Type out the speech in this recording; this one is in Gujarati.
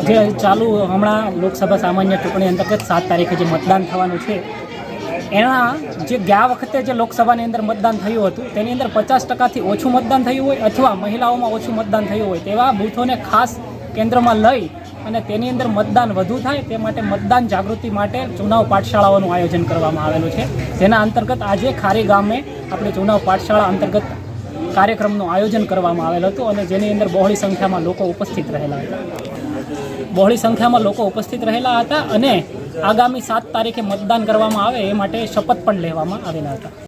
જે ચાલુ હમણાં લોકસભા સામાન્ય ચૂંટણી અંતર્ગત 7 તારીખે જે મતદાન થવાનું છે એના જે ગયા વખતે જે લોકસભાની અંદર મતદાન થયું હતું તેની અંદર 50%થી ઓછું મતદાન થયું હોય અથવા મહિલાઓમાં ઓછું મતદાન થયું હોય તેવા બૂથોને ખાસ કેન્દ્રમાં લઈ અને તેની અંદર મતદાન વધુ થાય તે માટે મતદાન જાગૃતિ માટે ચુનાવ પાઠશાળાઓનું આયોજન કરવામાં આવેલું છે, જેના અંતર્ગત આજે ખારી ગામે આપણે ચુનાવ પાઠશાળા અંતર્ગત કાર્યક્રમનું આયોજન કરવામાં આવેલું હતું અને જેની અંદર બહોળી સંખ્યામાં લોકો ઉપસ્થિત રહેલા હતા અને આગામી 7 તારીખે મતદાન કરવામાં આવે એ માટે શપથ પણ લેવામાં આવેલા હતા।